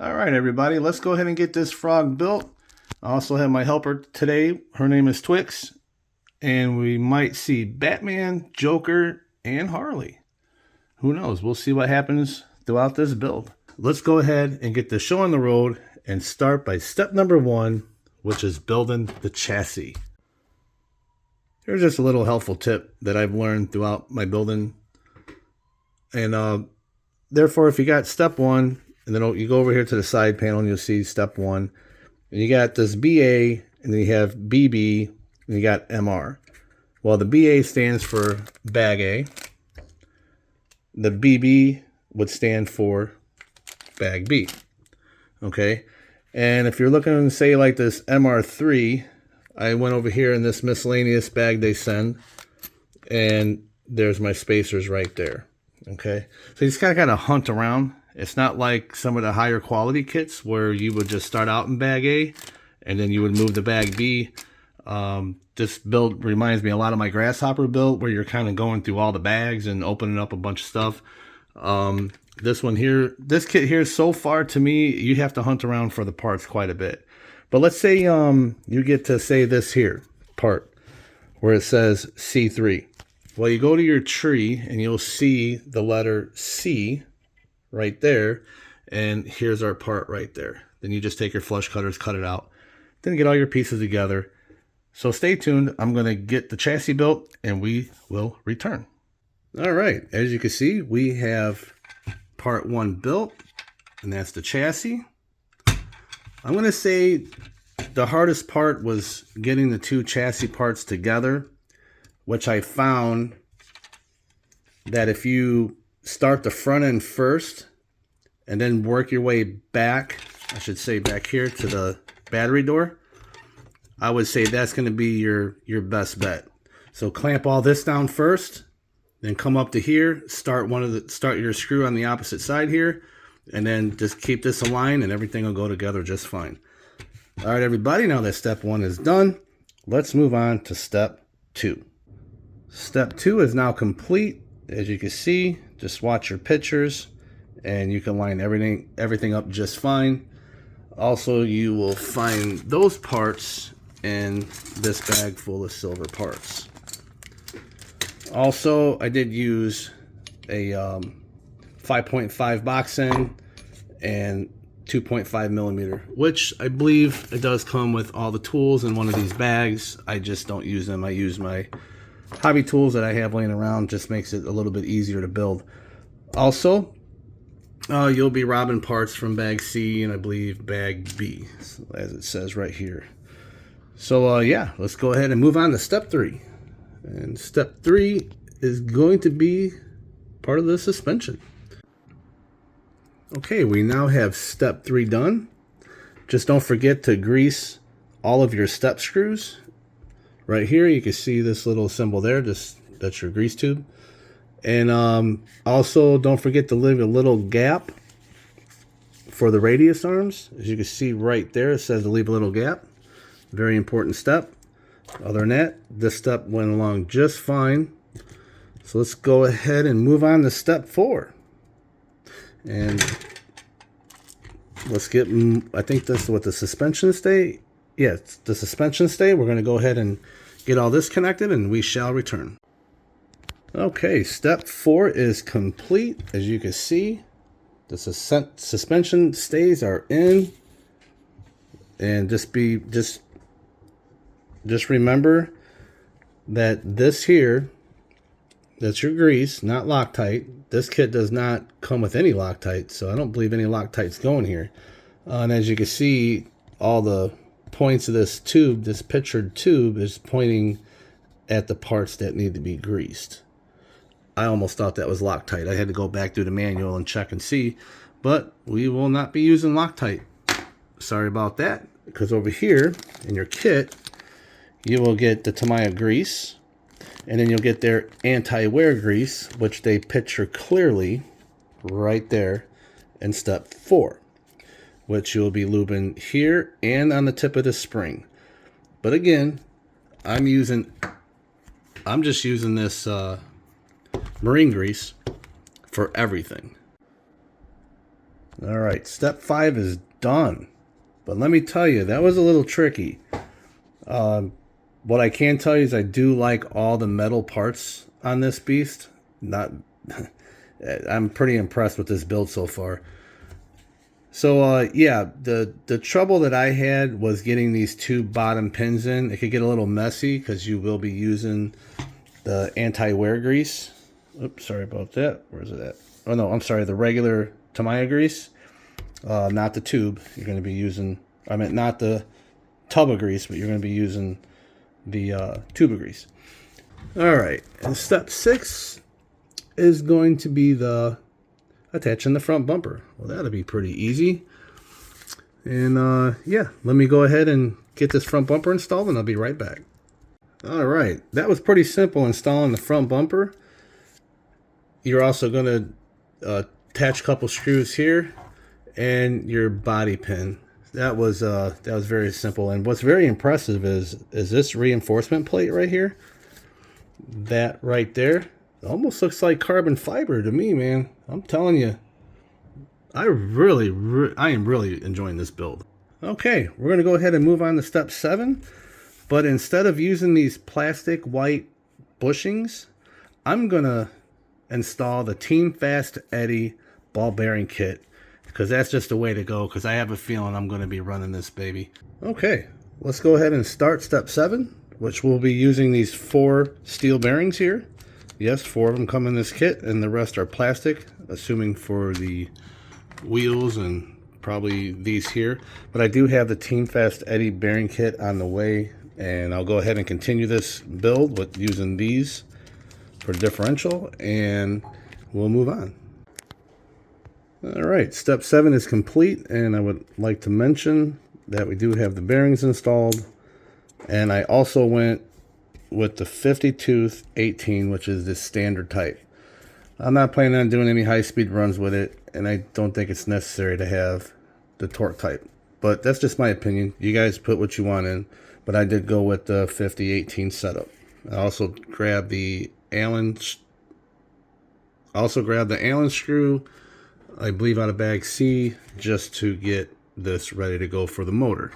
All right, everybody, let's go ahead and get this frog built. I also have my helper today. Her name is Twix, and we might see Batman, Joker, and Harley. Who knows? We'll see what happens throughout this build. Let's go ahead and get the show on the road and start by step number 1, which is building the chassis. Here's just a little helpful tip that I've learned throughout my building. And therefore, if you got step 1, and then you go over here to the side panel and you'll see step 1. And you got this BA, and then you have BB, and you got MR. Well, the BA stands for bag A. The BB would stand for bag B. Okay? And if you're looking to say like this MR3, I went over here in this miscellaneous bag they send, and there's my spacers right there. Okay? So you just gotta hunt around. It's not like some of the higher quality kits where you would just start out in bag A and then you would move to bag B. This build reminds me a lot of my Grasshopper build, where you're kind of going through all the bags and opening up a bunch of stuff. This one here, this kit here, so far to me, you have to hunt around for the parts quite a bit. But let's say you get to say this here part where it says C3. Well, you go to your tree and you'll see the letter C right there, and here's our part right there. Then you just take your flush cutters, cut it out, then get all your pieces together. So stay tuned. I'm going to get the chassis built and we will return. All right, as you can see, we have part 1 built, and that's the chassis. I'm going to say the hardest part was getting the 2 chassis parts together, which I found that if you start the front end first and then work your way back, I should say back here to the battery door, I would say that's going to be your best bet. So clamp all this down first, then come up to here, start your screw on the opposite side here, and then just keep this aligned and everything will go together just fine. All right, everybody, now that step 1 is done, let's move on to step 2. Step 2 is now complete. As you can see, just watch your pictures and you can line everything up just fine. Also, you will find those parts in this bag full of silver parts. Also, I did use a 5.5 box end and 2.5 millimeter, which I believe it does come with all the tools in one of these bags. I just don't use them. I use my hobby tools that I have laying around. Just makes it a little bit easier to build. Also, you'll be robbing parts from bag C and I believe bag B, as it says right here. So yeah, let's go ahead and move on to step 3. And step 3 is going to be part of the suspension. Okay, we now have step 3 done. Just don't forget to grease all of your step screws. Right here, you can see this little symbol there. That's your grease tube. And also, don't forget to leave a little gap for the radius arms. As you can see right there, it says to leave a little gap. Very important step. Other than that, this step went along just fine. So let's go ahead and move on to step 4. And let's get, I think this is what the suspension stay. Yeah, it's the suspension stay. We're going to go ahead and get all this connected and we shall return. Okay, step 4 is complete. As you can see, the suspension stays are in. And just remember that this here, that's your grease, not Loctite. This kit does not come with any Loctite, so I don't believe any Loctite's going here. And as you can see, all the points of this tube, this pictured tube, is pointing at the parts that need to be greased. I almost thought that was Loctite. I had to go back through the manual and check and see, but we will not be using Loctite. Sorry about that, because over here in your kit, you will get the Tamiya grease, and then you'll get their anti-wear grease, which they picture clearly right there in step 4, which you'll be lubing here and on the tip of the spring. But again, I'm just using this marine grease for everything. All right, step 5 is done. But let me tell you, that was a little tricky. What I can tell you is I do like all the metal parts on this beast. I'm pretty impressed with this build so far. So yeah, the trouble that I had was getting these 2 bottom pins in. It could get a little messy because you will be using the anti-wear grease. Oops, sorry about that. Where's it at? Oh no, I'm sorry, the regular Tamiya grease, not the tube. You're going to be using, I meant not the tub of grease, but you're going to be using the tube of grease. All right, and step 6 is going to be the attaching the front bumper. Well, that'll be pretty easy. And yeah, let me go ahead and get this front bumper installed and I'll be right back. All right, that was pretty simple installing the front bumper. You're also going to attach a couple screws here and your body pin. That was very simple. And what's very impressive is this reinforcement plate right here. That right there, it almost looks like carbon fiber to me, man. I'm telling you, I am really enjoying this build. Okay, we're going to go ahead and move on to step 7. But instead of using these plastic white bushings, I'm going to install the Team Fast EDDY ball bearing kit, because that's just the way to go, because I have a feeling I'm going to be running this baby. Okay, let's go ahead and start step 7, which we'll be using these 4 steel bearings here. Yes, 4 of them come in this kit, and the rest are plastic, assuming for the wheels and probably these here. But I do have the Team Fast EDDY bearing kit on the way, and I'll go ahead and continue this build with using these for differential, and we'll move on. All right, step 7 is complete, and I would like to mention that we do have the bearings installed, and I also went with the 50-tooth 18, which is the standard type. I'm not planning on doing any high-speed runs with it, and I don't think it's necessary to have the torque type. But that's just my opinion. You guys put what you want in, but I did go with the 50-18 setup. I also grabbed the Allen screw, I believe out of bag C, just to get this ready to go for the motor.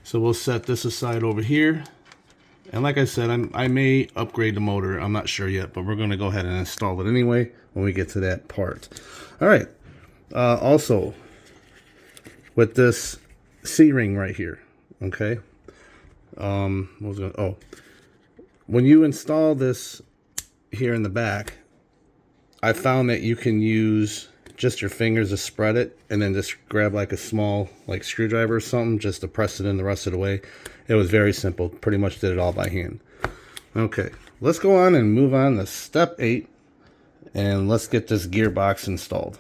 So we'll set this aside over here. And like I said, I may upgrade the motor. I'm not sure yet, but we're going to go ahead and install it anyway when we get to that part. All right. Also, with this C-ring right here, okay. When you install this here in the back, I found that you can use just your fingers to spread it, and then just grab like a small screwdriver or something just to press it in the rest of the way. It was very simple. Pretty much did it all by hand. Okay, let's go on and move on to step 8, and let's get this gearbox installed.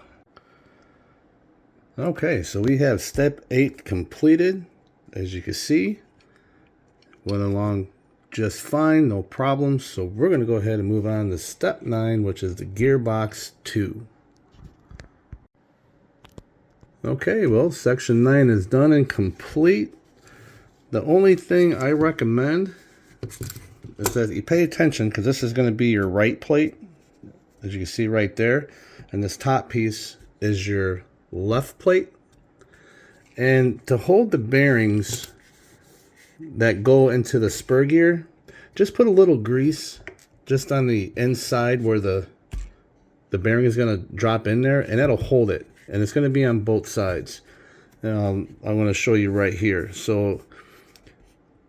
Okay, so we have step 8 completed. As you can see, went along just fine, no problems. So we're going to go ahead and move on to step 9, which is the gearbox 2. Okay, well, section 9 is done and complete. The only thing I recommend is that you pay attention, because this is going to be your right plate, as you can see right there, and this top piece is your left plate. And to hold the bearings that go into the spur gear, just put a little grease just on the inside where the bearing is going to drop in there, and that'll hold it. And it's going to be on both sides. I'm going to show you right here. So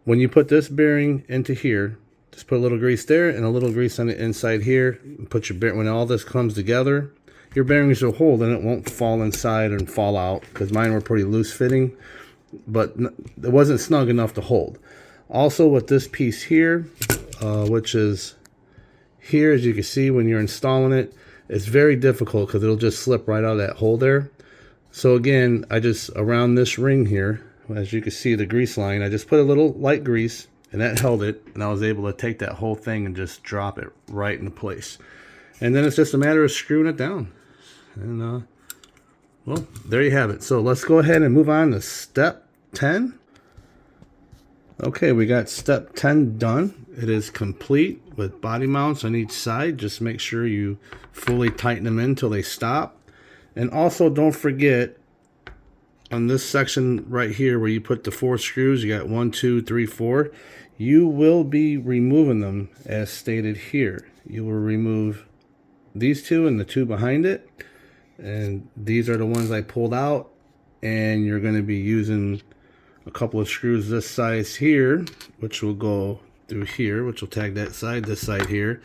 when you put this bearing into here, just put a little grease there and a little grease on the inside here. Put your bearing, when all this comes together, your bearings will hold and it won't fall inside and fall out, because mine were pretty loose fitting, but it wasn't snug enough to hold. Also with this piece here, which is here, as you can see when you're installing it, it's very difficult because it'll just slip right out of that hole there. So again, I just, around this ring here, as you can see the grease line, I just put a little light grease, and that held it, and I was able to take that whole thing and just drop it right into place. And then it's just a matter of screwing it down. And well, there you have it. So let's go ahead and move on to step 10. Okay, we got step 10 done. It is complete with body mounts on each side. Just make sure you fully tighten them in until they stop. And also don't forget, on this section right here where you put the 4 screws, you got 1, 2, 3, 4. You will be removing them as stated here. You will remove these 2 and the 2 behind it. And these are the ones I pulled out. And you're going to be using a couple of screws this size here, which will go through here, which will tag that side, this side here.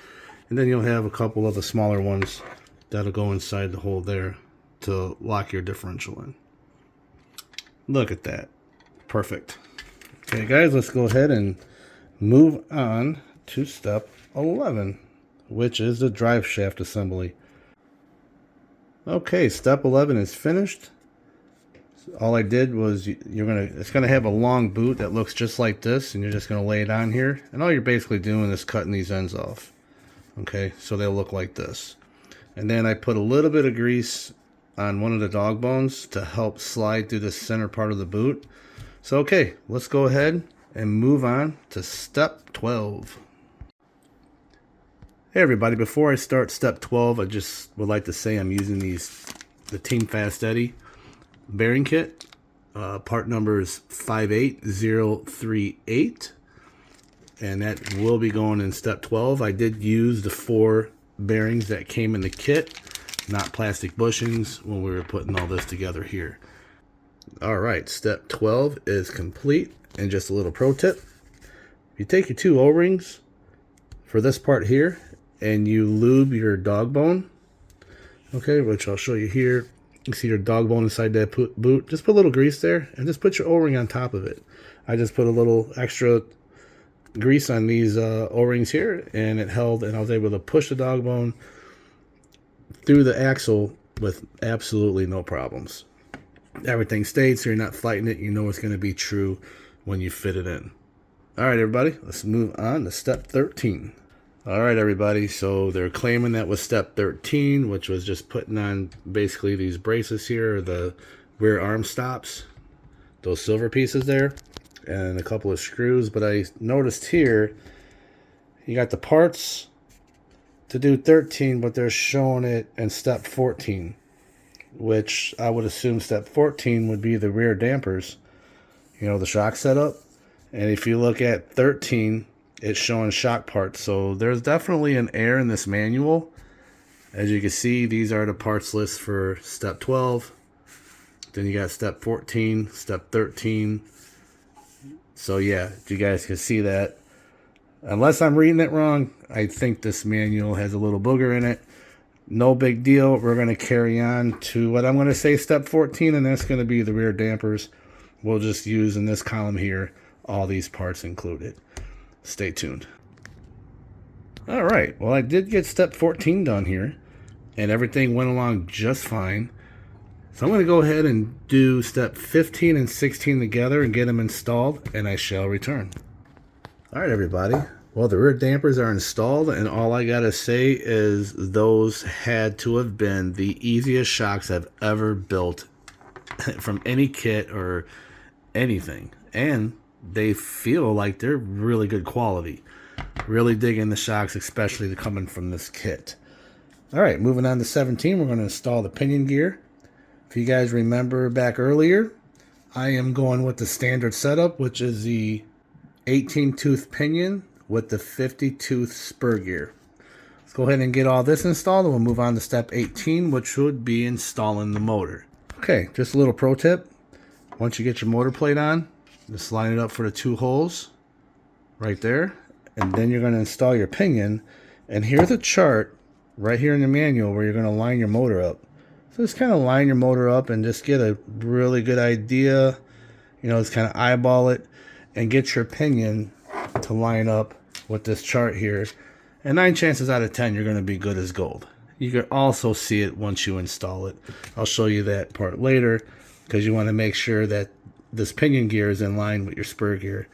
And then you'll have a couple of the smaller ones that'll go inside the hole there to lock your differential in. Look at that. Perfect. Okay, guys, let's go ahead and move on to step 11, which is the drive shaft assembly. Okay, step 11 is finished. All I did was it's gonna have a long boot that looks just like this, and you're just gonna lay it on here, and all you're basically doing is cutting these ends off. Okay, so they'll look like this. And then I put a little bit of grease on one of the dog bones to help slide through the center part of the boot. So okay, let's go ahead and move on to step 12. Hey everybody, before I start step 12, I just would like to say I'm using the Team Fast Eddy bearing kit. Part number is 58038, and that will be going in step 12. I did use the 4 bearings that came in the kit, not plastic bushings, when we were putting all this together here. Alright, step 12 is complete. And just a little pro tip, if you take your 2 O-rings for this part here and you lube your dog bone, okay, which I'll show you here. You see your dog bone inside that boot, just put a little grease there and just put your O-ring on top of it. I just put a little extra grease on these O-rings here, and it held, and I was able to push the dog bone through the axle with absolutely no problems. Everything stayed, so you're not fighting it. You know it's going to be true when you fit it in. Alright everybody, let's move on to step 13. Alright everybody, so they're claiming that was step 13, which was just putting on basically these braces here, the rear arm stops, those silver pieces there, and a couple of screws. But I noticed here, you got the parts to do 13, but they're showing it in step 14, which I would assume step 14 would be the rear dampers, you know, the shock setup. And if you look at 13, it's showing shock parts. So there's definitely an error in this manual. As you can see, these are the parts list for step 12. Then you got step 14, step 13. So yeah, you guys can see that. Unless I'm reading it wrong, I think this manual has a little booger in it. No big deal. We're going to carry on to what I'm going to say step 14, and that's going to be the rear dampers. We'll just use in this column here all these parts included. Stay tuned. All right, well, I did get step 14 done here, and everything went along just fine. So I'm going to go ahead and do step 15 and 16 together and get them installed, and I shall return. All right, everybody. Well, the rear dampers are installed, and all I gotta say is those had to have been the easiest shocks I've ever built from any kit or anything. And they feel like they're really good quality. Really digging the shocks, especially the coming from this kit. All right, moving on to 17, we're going to install the pinion gear. If you guys remember back earlier, I am going with the standard setup, which is the 18-tooth pinion with the 50-tooth spur gear. Let's go ahead and get all this installed, and we'll move on to step 18, which would be installing the motor. Okay, just a little pro tip. Once you get your motor plate on, just line it up for the 2 holes right there, and then you're going to install your pinion. And here's a chart right here in the manual where you're going to line your motor up. So just kind of line your motor up and just get a really good idea, you know, just kind of eyeball it and get your pinion to line up with this chart here. And 9 chances out of 10 you're going to be good as gold. You can also see it once you install it. I'll show you that part later, because you want to make sure that this pinion gear is in line with your spur gear.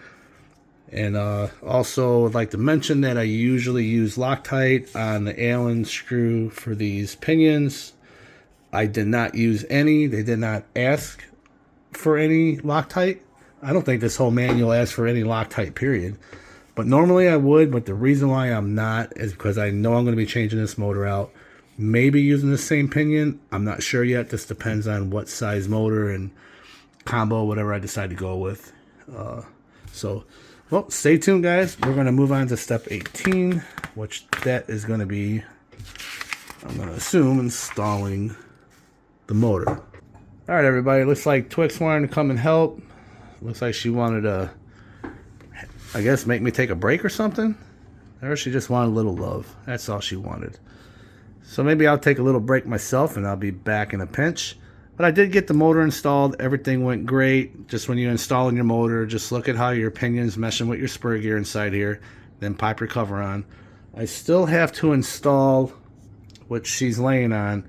And also I'd like to mention that I usually use Loctite on the Allen screw for these pinions. I did not use any. They did not ask for any Loctite. I don't think this whole manual asks for any Loctite, period. But normally I would, but the reason why I'm not is because I know I'm going to be changing this motor out. maybe using the same pinion. I'm not sure yet. This depends on what size motor and combo, whatever I decide to go with. Well, stay tuned, guys. We're going to move on to step 18, which that is going to be, I'm going to assume, installing the motor. All right, everybody. Looks like Twix wanted to come and help. Looks like she wanted to, I guess, make me take a break or something. Or she just wanted a little love. That's all she wanted. So maybe I'll take a little break myself and I'll be back in a pinch. But I did get the motor installed. Everything went great. Just when you're installing your motor, just look at how your pinion's meshing with your spur gear inside here. Then pop your cover on. I still have to install what she's laying on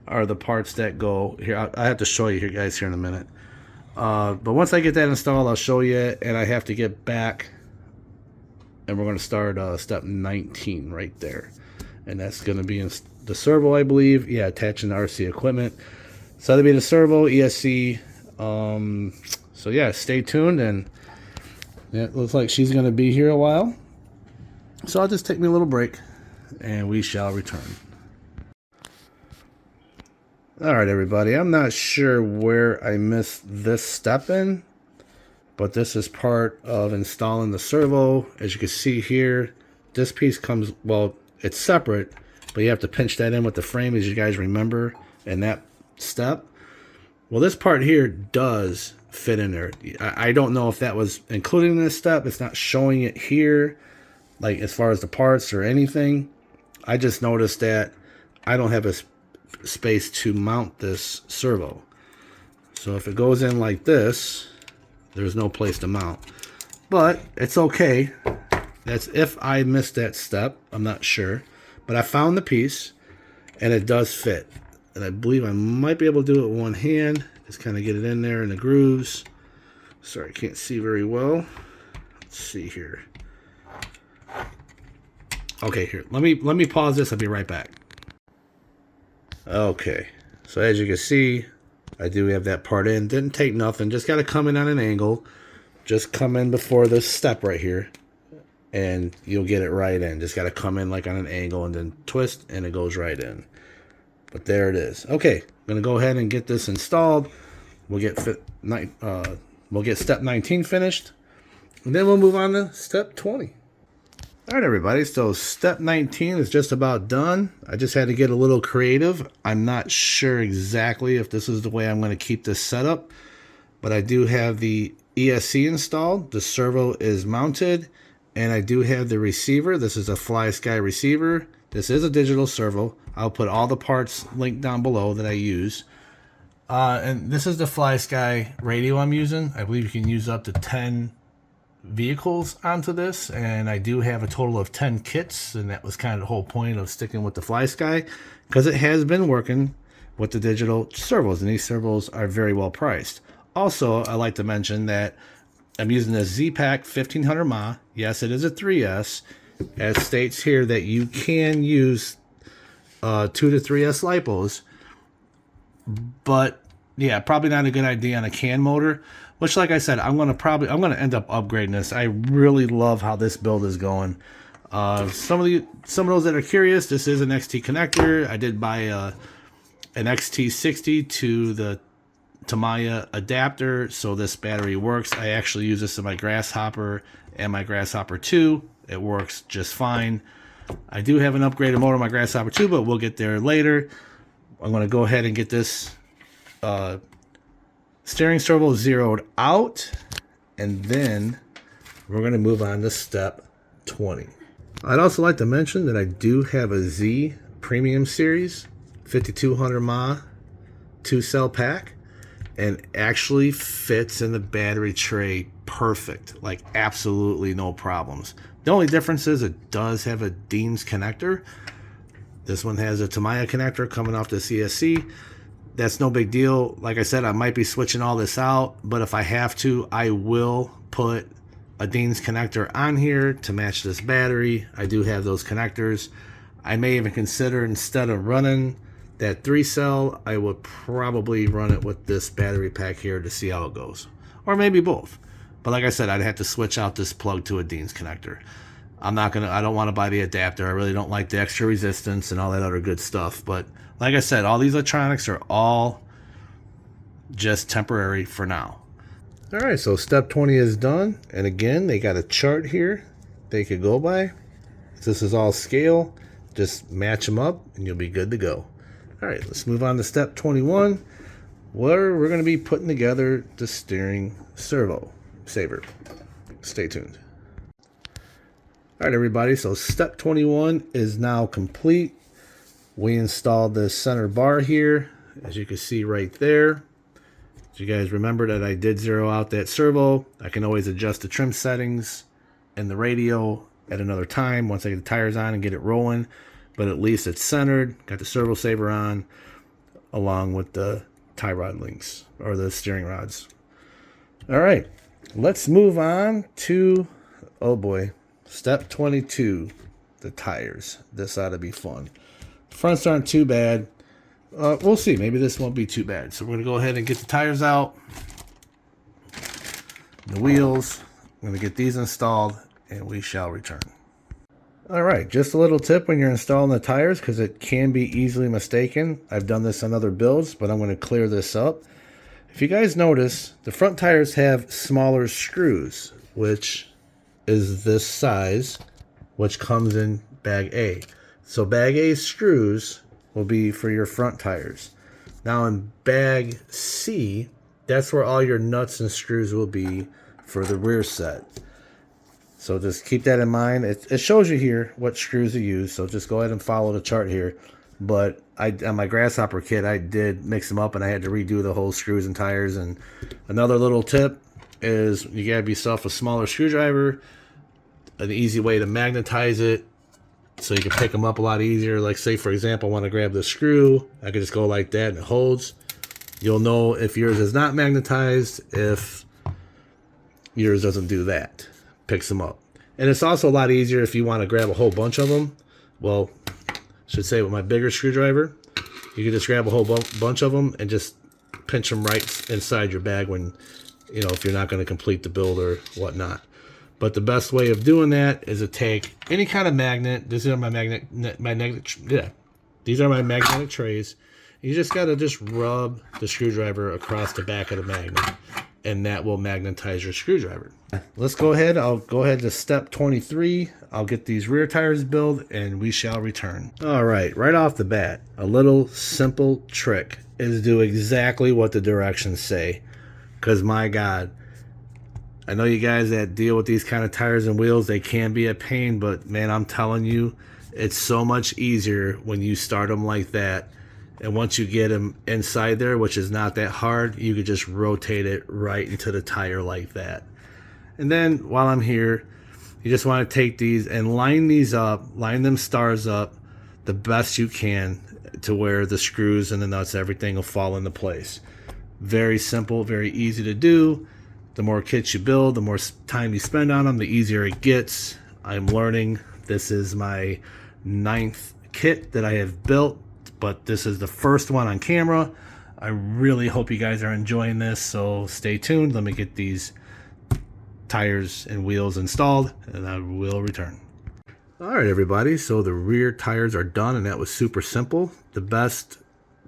are the parts that go here. I have to show you here, guys, here in a minute. But once I get that installed, I'll show you. And I have to get back. And we're going to start step 19 right there. And that's going to be in the servo, I believe. Yeah, attaching the RC equipment. So that'll be the servo, ESC. So yeah, stay tuned. And yeah, it looks like she's going to be here a while. So I'll just take me a little break. And we shall return. All right, everybody. I'm not sure where I missed this step in. But this is part of installing the servo. As you can see here, this piece comes, well, it's separate, but you have to pinch that in with the frame, as you guys remember in that step. Well, this part here does fit in there. I don't know if that was included in this step. It's not showing it here, like as far as the parts or anything. I just noticed that I don't have a space to mount this servo. So if it goes in like this, there's no place to mount. But it's okay. That's if I missed that step. I'm not sure. But I found the piece, and it does fit. And I believe I might be able to do it with one hand. Just kind of get it in there in the grooves. Sorry, I can't see very well. Let's see here. Okay, here. Let me pause this. I'll be right back. Okay. So as you can see, I do have that part in. Didn't take nothing. Just got to come in on an angle. Just come in before this step right here. And you'll get it right in. Just got to come in like on an angle and then twist and it goes right in. But there it is. Okay. I'm going to go ahead and get this installed. We'll get step 19 finished. And then we'll move on to step 20. All right, everybody. So step 19 is just about done. I just had to get a little creative. I'm not sure exactly if this is the way I'm going to keep this set up, but I do have the ESC installed. The servo is mounted, and I do have the receiver. This is a Fly Sky receiver. This is a digital servo. I'll put all the parts linked down below that I use. And this is the Fly Sky radio I'm using. I believe you can use up to 10 vehicles onto this, and I do have a total of 10 kits, and that was kind of the whole point of sticking with the Fly Sky, because it has been working with the digital servos, and these servos are very well priced. Also, I like to mention that I'm using the Z-Pack 1500 mAh. Yes, it is a 3S. As states here that you can use 2 to 3S lipos, but yeah, probably not a good idea on a can motor. Which, like I said, I'm gonna end up upgrading this. I really love how this build is going. Some of those that are curious, this is an XT connector. I did buy an XT60 to the Tamiya adapter, so this battery works. I actually use this in my Grasshopper and my Grasshopper 2. It works just fine. I do have an upgraded motor on my Grasshopper 2, but we'll get there later. I'm going to go ahead and get this steering servo zeroed out, and then we're going to move on to step 20. I'd also like to mention that I do have a Z Premium Series 5200 mAh 2-cell pack, and actually fits in the battery tray perfect, like absolutely no problems. The only difference is it does have a Dean's connector. This one has a Tamiya connector coming off the CSC. That's no big deal. Like I said, I might be switching all this out, but if I have to, I will put a Dean's connector on here to match this battery. I do have those connectors. I may even consider, instead of running that 3-cell, I would probably run it with this battery pack here to see how it goes. Or maybe both. But like I said, I'd have to switch out this plug to a Dean's connector. I don't want to buy the adapter. I really don't like the extra resistance and all that other good stuff. But like I said, all these electronics are all just temporary for now. All right, so step 20 is done. And again, they got a chart here they could go by. This is all scale. Just match them up and you'll be good to go. All right, let's move on to step 21, where we're going to be putting together the steering servo saver. Stay tuned. All right, everybody, so step 21 is now complete. We installed the center bar here, as you can see right there. As you guys remember that I did zero out that servo. I can always adjust the trim settings and the radio at another time once I get the tires on and get it rolling. But at least it's centered. Got the servo saver on, along with the tie rod links, or the steering rods. All right, let's move on to, oh boy, step 22, the tires. This ought to be fun. Fronts aren't too bad. We'll see. Maybe this won't be too bad. So we're going to go ahead and get the tires out. The wheels. I'm going to get these installed, and we shall return. All right, just a little tip when you're installing the tires, because it can be easily mistaken. I've done this on other builds, but I'm going to clear this up. If you guys notice, the front tires have smaller screws, which is this size, which comes in bag A. So bag A screws will be for your front tires. Now in bag C, that's where all your nuts and screws will be for the rear set. So just keep that in mind. It shows you here what screws to use, so just go ahead and follow the chart here. But on my Grasshopper kit, I did mix them up and I had to redo the whole screws and tires. And another little tip is you gotta be yourself a smaller screwdriver. An easy way to magnetize it so you can pick them up a lot easier. Like say for example, I want to grab the screw, I can just go like that and it holds. You'll know if yours is not magnetized, if yours doesn't do that. Picks them up. And it's also a lot easier if you want to grab a whole bunch of them. Well, I should say with my bigger screwdriver, you can just grab a whole bunch of them and just pinch them right inside your bag when, you know, if you're not going to complete the build or whatnot. But the best way of doing that is to take any kind of magnet. These are my these are my magnetic trays. You just got to just rub the screwdriver across the back of the magnet, and that will magnetize your screwdriver. Let's go ahead. I'll go ahead to step 23. I'll get these rear tires built and we shall return. All right, right off the bat, a little simple trick is do exactly what the directions say. Because my God, I know you guys that deal with these kind of tires and wheels, they can be a pain, but man, I'm telling you, it's so much easier when you start them like that. And once you get them inside there, which is not that hard, you could just rotate it right into the tire like that. And then while I'm here, you just want to take these and line these up, line them stars up the best you can to where the screws and the nuts, everything will fall into place. Very simple, very easy to do. The more kits you build, the more time you spend on them, the easier it gets. I'm learning. This is my 9th kit that I have built, but this is the first one on camera. I really hope you guys are enjoying this, so stay tuned. Let me get these tires and wheels installed, and I will return. All right, everybody, so the rear tires are done, and that was super simple. The best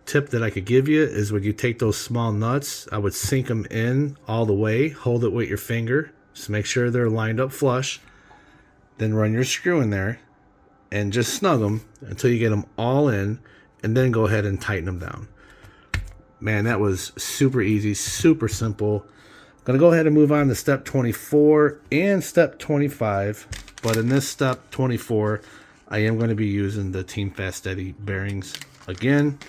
tip that I could give you is when you take those small nuts, I would sink them in all the way, hold it with your finger, just make sure they're lined up flush, then run your screw in there, and just snug them until you get them all in, and then go ahead and tighten them down. Man, that was super easy, super simple. I'm going to go ahead and move on to step 24 and step 25. But in this step 24, I am going to be using the Team Fast Steady bearings again.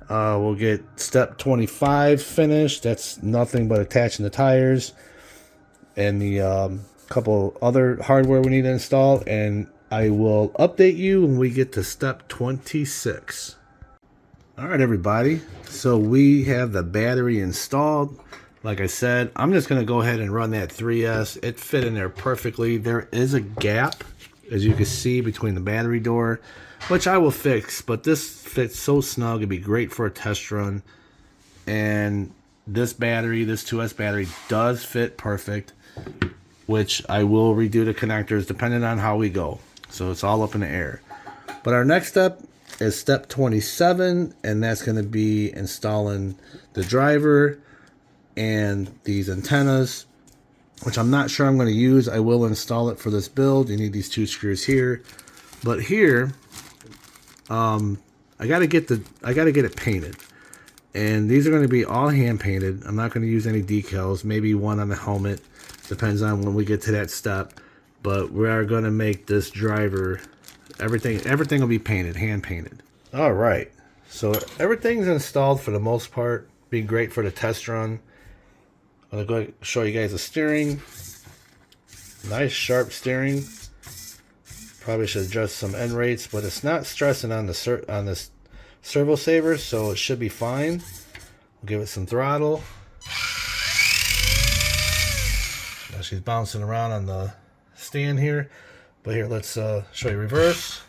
We'll get step 25 finished. That's nothing but attaching the tires and the couple other hardware we need to install. And I will update you when we get to step 26. All right, everybody. So we have the battery installed. Like I said, I'm just going to go ahead and run that 3S. It fit in there perfectly. There is a gap, as you can see, between the battery door, which I will fix. But this fits so snug, it'd be great for a test run. And this battery, this 2S battery, does fit perfect. which I will redo the connectors depending on how we go. So it's all up in the air. But our next step is step 27, and that's going to be installing the driver and these antennas, which I'm not sure I'm going to use. I will install it for this build. You need these 2 screws here. But here, I gotta get it painted, and these are going to be all hand painted. I'm not going to use any decals, maybe one on the helmet, depends on when we get to that step. But we are going to make this driver, everything will be painted, hand painted. All right, so everything's installed for the most part. Be great for the test run. I'm going to go show you guys the steering. Nice sharp steering. Probably should adjust some end rates, but it's not stressing on this servo saver, so it should be fine. We'll give it some throttle. Now she's bouncing around on the stand here, but here, let's show you reverse,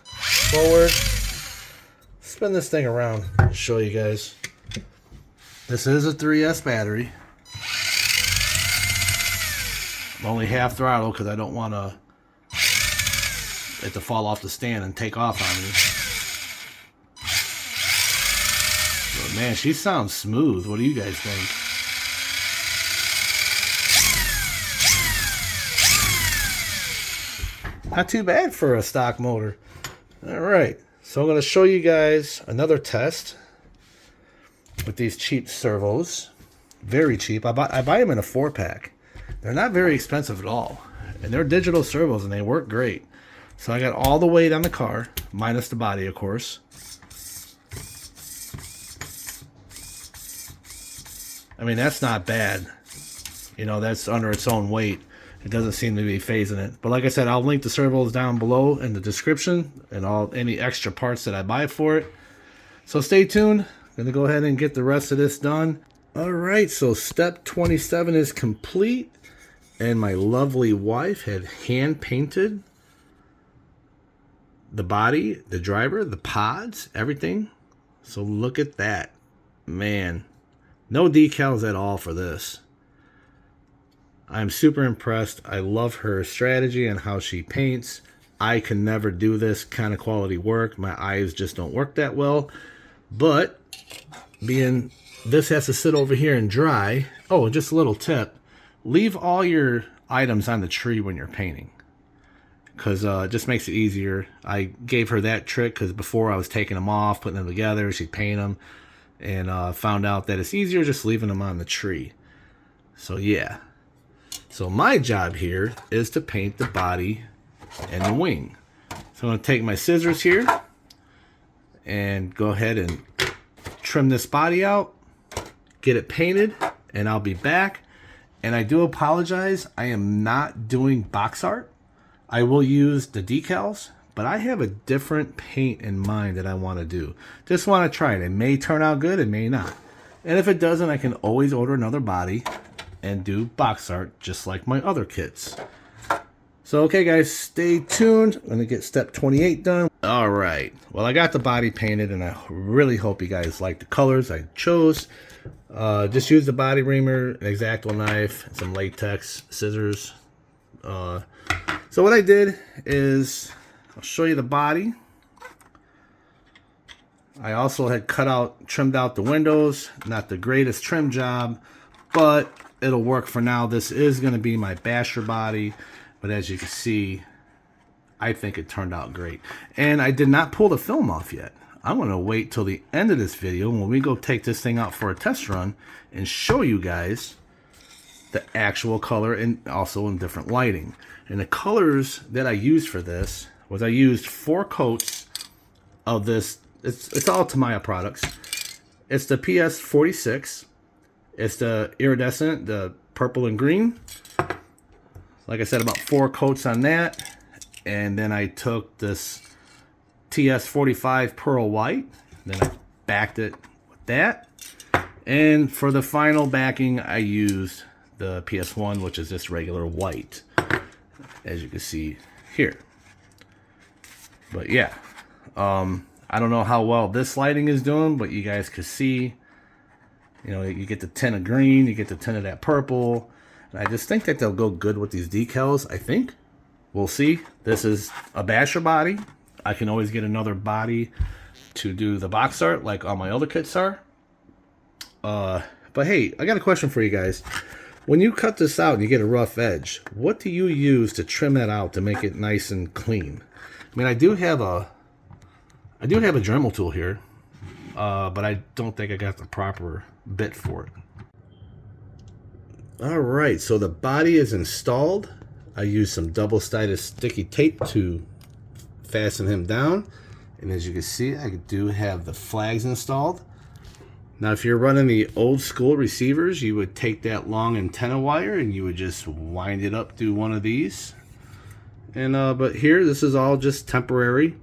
forward. Spin this thing around and show you guys. This is a 3S battery. I'm only half throttle because I don't want it to fall off the stand and take off on me. But man, she sounds smooth. What do you guys think? Not too bad for a stock motor. All right, so I'm going to show you guys another test with these cheap servos. Very cheap. I buy them in a 4-pack. They're not very expensive at all, and they're digital servos and they work great. So I got all the weight on the car, minus the body, of course. I mean, that's not bad. You know, that's under its own weight. It doesn't seem to be phasing it. But like I said, I'll link the servos down below in the description and any extra parts that I buy for it. So stay tuned. I'm going to go ahead and get the rest of this done. All right, so step 27 is complete. And my lovely wife had hand painted the body, the driver, the pods, everything. So look at that. Man, no decals at all for this. I'm super impressed. I love her strategy and how she paints. I can never do this kind of quality work. My eyes just don't work that well. But being this has to sit over here and dry. Oh, just a little tip. Leave all your items on the tree when you're painting, because it just makes it easier. I gave her that trick because before I was taking them off, putting them together, she'd paint them, and found out that it's easier just leaving them on the tree. So yeah. So my job here is to paint the body and the wing. So I'm going to take my scissors here and go ahead and trim this body out, get it painted, and I'll be back. And I do apologize, I am not doing box art. I will use the decals, but I have a different paint in mind that I want to do. Just want to try it. It may turn out good, it may not. And if it doesn't, I can always order another body and do box art just like my other kits. So okay guys, stay tuned. I'm going to get step 28 done. All right, well I got the body painted and I really hope you guys like the colors I chose. Just use the body reamer, an X-Acto knife, and some latex scissors. So what I did is, I'll show you the body. I also had trimmed out the windows. Not the greatest trim job, but it'll work for now. This is going to be my basher body, but as you can see, I think it turned out great. And I did not pull the film off yet. I'm going to wait till the end of this video when we go take this thing out for a test run and show you guys the actual color and also in different lighting. And the colors that I used for this was I used 4 coats of this. It's all Tamiya products. It's the PS46. It's the iridescent, the purple and green. Like I said, about 4 coats on that. And then I took this TS45 pearl white. Then I backed it with that. And for the final backing, I used the PS1, which is this regular white, as you can see here. But yeah, I don't know how well this lighting is doing, but you guys can see, you know, you get the tint of green, you get the tint of that purple. And I just think that they'll go good with these decals, I think. We'll see. This is a basher body. I can always get another body to do the box art like all my other kits are. But hey, I got a question for you guys. When you cut this out and you get a rough edge, what do you use to trim that out to make it nice and clean? I mean, I do have a Dremel tool here, but I don't think I got the proper bit for it. All right, so the body is installed. I used some double-sided sticky tape to fasten him down. And as you can see, I do have the flags installed. Now, if you're running the old school receivers, you would take that long antenna wire and you would just wind it up through one of these. And but here, this is all just temporary.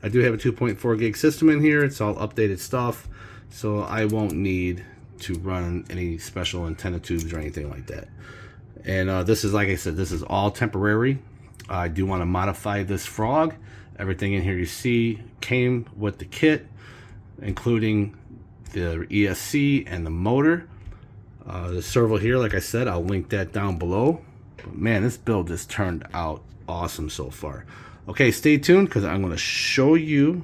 I do have a 2.4 gig system in here. It's all updated stuff, so I won't need to run any special antenna tubes or anything like that. And this is, like I said, this is all temporary. I do want to modify this frog. Everything in here you see came with the kit, including the ESC and the motor. The servo here, like I said, I'll link that down below. But man, this build just turned out awesome so far. Okay, stay tuned because I'm going to show you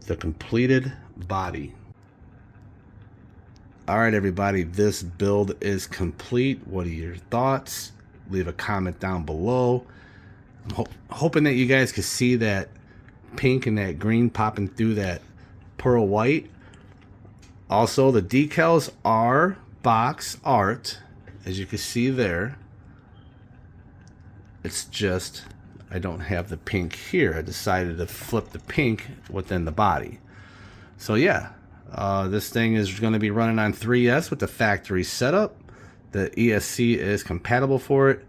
the completed body. All right, everybody, this build is complete. What are your thoughts? Leave a comment down below. I'm hoping that you guys can see that pink and that green popping through that pearl white. Also, the decals are box art, as you can see there. It's just I don't have the pink here. I decided to flip the pink within the body. So yeah, this thing is going to be running on 3S with the factory setup. The ESC is compatible for it.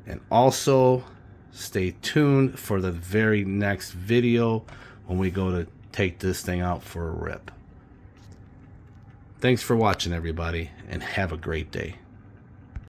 And also, stay tuned for the very next video when we go to take this thing out for a rip. Thanks for watching, everybody, and have a great day.